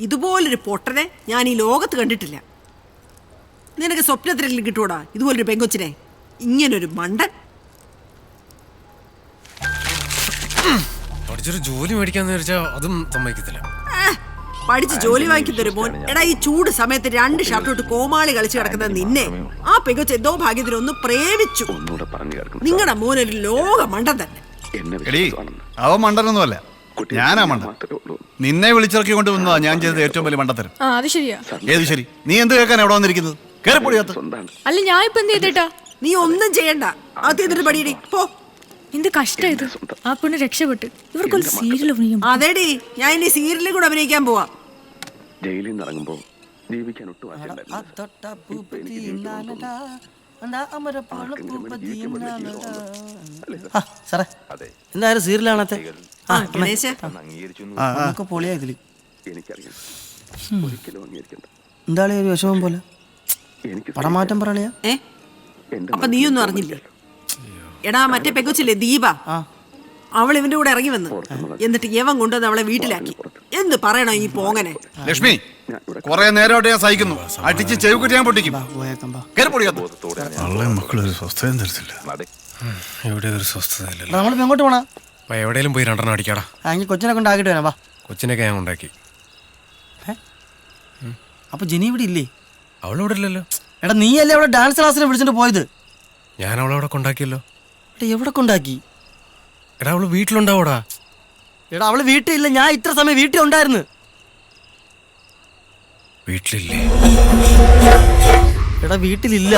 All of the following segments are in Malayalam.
ഇതുപോലൊരു പൊട്ടനെ ഞാൻ ഈ ലോകത്ത് കണ്ടിട്ടില്ല. നിനക്ക് സ്വപ്നത്തിലെങ്കിലും കിട്ടൂടാ ഇതുപോലൊരു പെങ്കൊച്ചിനെ? ഇങ്ങനൊരു മണ്ടൻ. പഠിച്ചൊരു ജോലി മേടിക്കാന്ന് വിചാരിച്ചാ അതും സമ്മതിക്കത്തില്ല. പഠിച്ച് ജോലി വാങ്ങിക്കുന്നൊരു മോൻ. എടാ, ഈ ചൂട് സമയത്ത് 2 ഷർട്ട് ഇട്ട് കോമാളി കളിച്ച് കിടക്കുന്ന നിന്നെ ആ പെങ്കൊച്ച് എന്തോ ഭാഗ്യത്തിന് ഒന്ന് പ്രേമിച്ചു. നിങ്ങളുടെ മോനൊരു ലോക മണ്ടൻ തന്നെ. അവ മണ്ടനൊന്നുമല്ല, ഞാനാ മണ്ടൻ. നിന്നെ വിളിച്ചിറക്കി കൊണ്ട് വന്നതാ ഞാൻ ചെയ്തത് ഏറ്റവും വലിയ മണ്ടത്തരം. അത് ശരിയാ. ഏത് ശരി? നീ എന്ത് കേൾക്കാൻ എവിടെ വന്നിരിക്കുന്നത്? കേറിപ്പൊടിയാത്ത. അല്ല, ഞാൻ ഇപ്പൊ എന്ത് ചെയ്തിട്ടാ? നീ ഒന്നും ചെയ്യണ്ട. അത് ചെയ്തിട്ട് പടിയടി പോ. എന്ത് കഷ്ടം ഇത്. ആ പെണ്ണ് രക്ഷപ്പെട്ട്. ഇവർക്കൊരു സീരിയൽ അഭിനയിക്കും. അതേടി, ഞാൻ ഇനി സീരിയലിൽ കൂടെ അഭിനയിക്കാൻ പോവാ. ജയിലിൽ നിന്ന് ഇറങ്ങുമ്പോ ജീവിക്കാൻ ഒട്ടും എന്തായാലും സീരിയലാണത്തെ. എനിക്കറിയാം. എന്താണ് ഒരു വിഷമം പോലെ പടമാറ്റം പറയാ? അപ്പൊ നീയൊന്നും അറിഞ്ഞില്ലേ? എടാ, മറ്റേ പെങ്കൊച്ചില്ലേ ദീപ, അവൾ ഇവന്റെ കൂടെ ഇറങ്ങി വന്നു. എന്നിട്ട് യവൻ കൊണ്ടുവന്ന് അവളെ വീട്ടിലാക്കി. എന്ത് പറയണോ ഈ പോങ്ങനെ? ലക്ഷ്മി, കൊറേ നേരമായിട്ട് ഞാൻ സഹിക്കുന്നു. അടിച്ച് ചെവിക്കുറ്റി ഞാൻ പൊട്ടിക്കും. മക്കളൊരു സ്വസ്ഥതയും തരത്തില്ല. ഇവിടെ ഒരു സ്വസ്ഥതയില്ല. നമ്മൾ എങ്ങോട്ട് പോണാ? എവിടെയെങ്കിലും പോയി 2 അടിക്കാടാ. കൊച്ചിനെ കൊണ്ടാക്കിട്ട് വരാം. വാ. കൊച്ചിനൊക്കെ ഞാൻ ഉണ്ടാക്കി. അപ്പൊ ജിനി ഇവിടെ ഇല്ലേ? അവളിവിടെ ഇല്ലല്ലോ. എടാ, നീ അല്ലേ അവിടെ ഡാൻസ് ക്ലാസ്സിന് വിളിച്ചിട്ട് പോയത്? ഞാൻ അവളവിടെ കൊണ്ടാക്കിയല്ലോ. എവിടെ കൊണ്ടാക്കി? എടാ, അവള് വീട്ടിലുണ്ടാവൂടാ. എടാ, അവള് വീട്ടിലില്ല. ഞാൻ ഇത്ര സമയം വീട്ടിൽ ഉണ്ടായിരുന്നു. വീട്ടിലില്ലേ? എടാ, വീട്ടിലില്ല.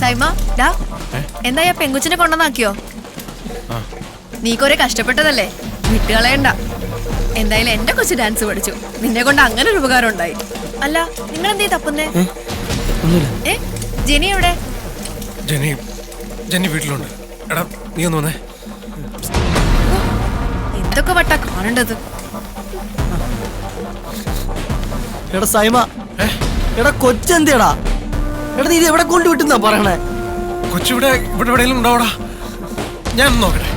സൈമ, ഡാ, എന്താ ആ പെങ്കുച്ചിനെ കൊണ്ടുവന്നാക്കിയോ? നീ കൊറേ കഷ്ടപ്പെട്ടതല്ലേ, വിട്ടുകളയണ്ട. എന്തായാലും എന്റെ കൊച്ചു ഡാൻസ് പഠിച്ചു. നിന്നെ കൊണ്ട് അങ്ങനെ ഒരു ഉപകാരം ഉണ്ടായി. അല്ല, നിങ്ങൾ എന്തേ തപ്പുന്നേ? ജെനി എവിടെ? ജെനി വീട്ടിലുണ്ട്. എടാ, നീ ഒന്ന് വന്നേ. എന്തൊക്കെ വട്ടാ കാണേണ്ടത്. എടാ സൈമ, എടാ കൊച്ചെന്തേടാ? എടാ, നീ ഇത് എവിടെ കൊണ്ടുവിട്ടെന്നാ പറയണേ? കൊച്ചിവിടെ എവിടെയെങ്കിലും ഉണ്ടാവടാ. ഞാൻ നോക്കട്ടെ.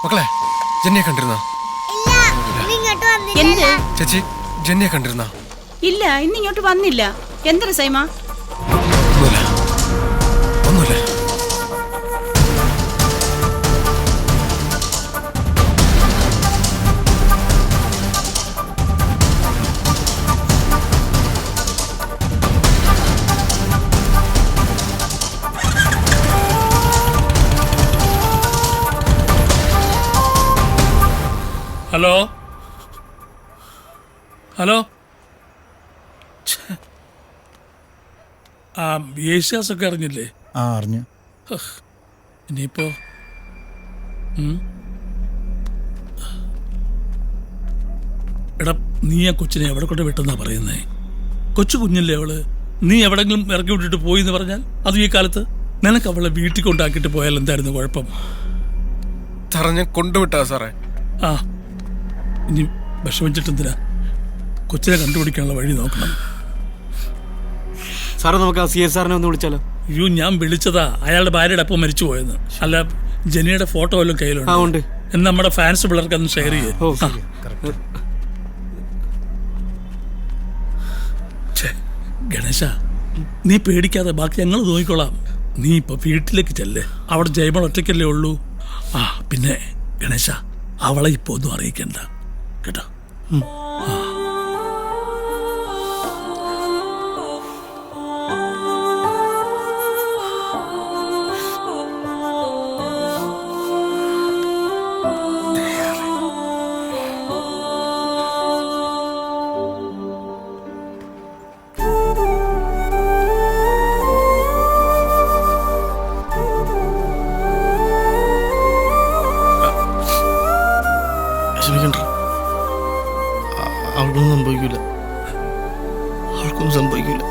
മക്കളെ, ജെന്നിയെ കണ്ടിരുന്നോ? ചേച്ചി, ജെന്നിയെ കണ്ടിരുന്നോ? ഇല്ല, ഇന്നിങ്ങോട്ട് വന്നില്ല. എന്താ സൈമ? ഒന്നുമില്ല. ഹലോ ഹലോ, യേശുദാസൊക്കെ അറിഞ്ഞില്ലേ? അറിഞ്ഞു. ഇനിയിപ്പോ എടാ, നീ ആ കൊച്ചിനെ എവിടെ കൊണ്ട് വിട്ടെന്നാ പറയുന്നേ? കൊച്ചു കുഞ്ഞല്ലേ അവള്. നീ എവിടെങ്കിലും ഇറക്കി വിട്ടിട്ട് പോയി എന്ന് പറഞ്ഞാൽ അതും ഈ കാലത്ത് നിനക്ക് അവളെ വീട്ടിൽ കൊണ്ടാക്കിയിട്ട് പോയാൽ എന്തായിരുന്നു കുഴപ്പം? ഞാൻ കൊണ്ടുവിട്ടാ സാറേ. ആ, ഇനി വിഷമിച്ചിട്ടെന്തിനാ? കൊച്ചിനെ കണ്ടുപിടിക്കാനുള്ള വഴി നോക്കണം. സാറേ, നമുക്ക് ആ CA സാറിനെ ഒന്ന് വിളിച്ചാലോ? അയ്യോ, ഞാൻ വിളിച്ചതാ. അയാളുടെ ഭാര്യയുടെ അപ്പം മരിച്ചു പോയെന്ന്. അല്ല, ജെനിയുടെ ഫോട്ടോ വല്ലതും കയ്യിലുണ്ട്? എന്ന് നമ്മുടെ ഫാൻസ് പിള്ളേർക്ക് ഒന്ന് ഷെയർ ചെയ്യേ. ഗണേശ, നീ പേടിക്കാതെ, ബാക്കി ഞങ്ങൾ നോക്കിക്കോളാം. നീ ഇപ്പൊ വീട്ടിലേക്ക് ചെല്ലേ. അവിടെ ജൈമൾ ഒറ്റയ്ക്കല്ലേ ഉള്ളൂ. ആ, പിന്നെ ഗണേശ, അവളെ ഇപ്പൊ ഒന്നും അറിയിക്കണ്ട കേട്ടോ. ആർക്കൊന്നും സംഭവിക്കില്ല.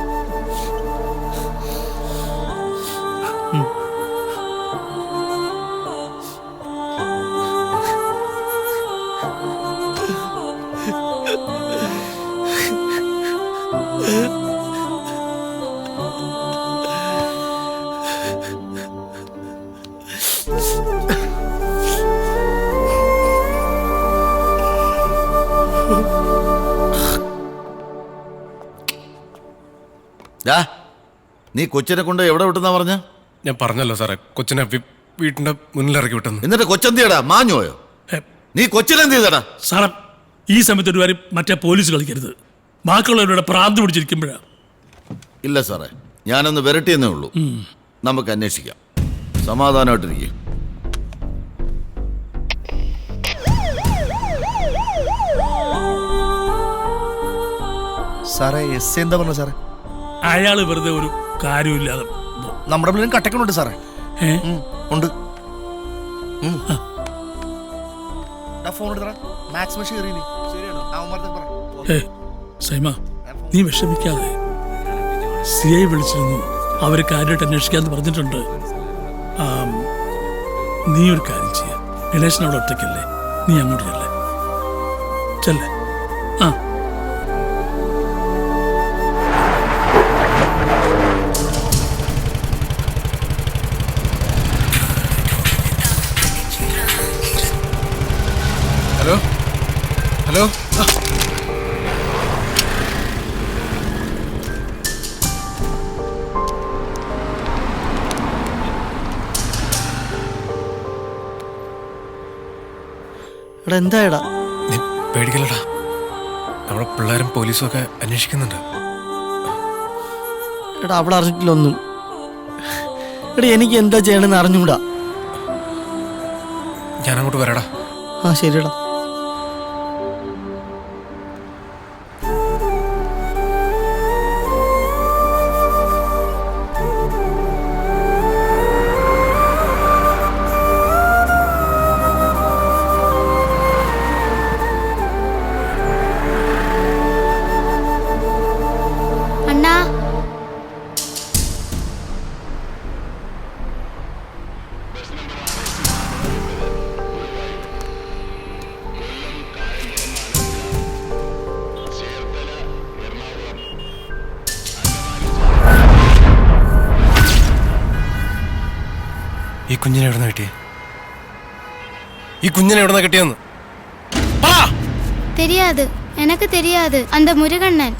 നീ കൊച്ചിനെ കൊണ്ട് എവിടെ വിട്ടെന്നാ പറഞ്ഞ? ഞാൻ പറഞ്ഞല്ലോ സാറേ, കൊച്ചിനെ വീട്ടിന്റെ മുന്നിലിറക്കി വിട്ടെന്ന്. എന്നിട്ട് കൊച്ചെന്തിയടാ? മാഞ്ഞോയോ? നീ കൊച്ചിനെന്ത് ചെയ്തടാ? സാറേ, ഈ സമയത്ത് ഒരു കാര്യം മറ്റേ പോലീസ് കളിക്കരുത്. ബാക്കിയുള്ളവരുടെ പ്രാന്ത് പിടിച്ചിരിക്കുമ്പോഴാ. ഇല്ല സാറേ, ഞാനൊന്ന് വരട്ടിയെന്നേ ഉള്ളൂ. നമുക്ക് അന്വേഷിക്കാം. സമാധാനമായിട്ടിരിക്കും. സാറേ എസ് എന്താ പറഞ്ഞ സാറേ? അയാള് വെറുതെ ഒരു കാര്യമില്ലാതെ. നമ്മുടെ പിള്ളേരും കട്ടക്കുന്നുണ്ട് സാറേ. ഉണ്ട്. ഫോൺ എടുത്തറ. മാക്സ് മെഷീൻ എറിയുന്നേ. സൈമ, നീ വിഷമിക്കാതെ. സിഐ വിളിച്ചിരുന്നു, അവര് കാര്യമായിട്ട് അന്വേഷിക്കാന്ന് പറഞ്ഞിട്ടുണ്ട്. നീ ഒരു കാര്യം ചെയ്യ, ഗണേശനോട് ഒറ്റയ്ക്കല്ലേ, നീ അങ്ങോട്ട് ചെല്ലേ. ആ ഹലോ ഹലോ. എടാ എന്തായടാ? നീ പേടിക്കലടാ, നമ്മുടെ പിള്ളേരും പോലീസും ഒക്കെ അന്വേഷിക്കുന്നുണ്ട്. എടാ അവിടെ അറിഞ്ഞിട്ടില്ല ഒന്നും. എടാ എനിക്ക് എന്താ ചെയ്യണമെന്ന് അറിഞ്ഞൂടാ. ഞാൻ അങ്ങോട്ട് വരാടാ. ആ ശരിയടാ. അണ്ണാ, ഈ കുഞ്ഞിനെ എവിടുന്ന കിട്ടിയേ? ഈ കുഞ്ഞിനെ എവിടുന്ന കിട്ടിയെന്ന് தெரியாது, எனக்கு தெரியாது. அந்த முருகண்ணன்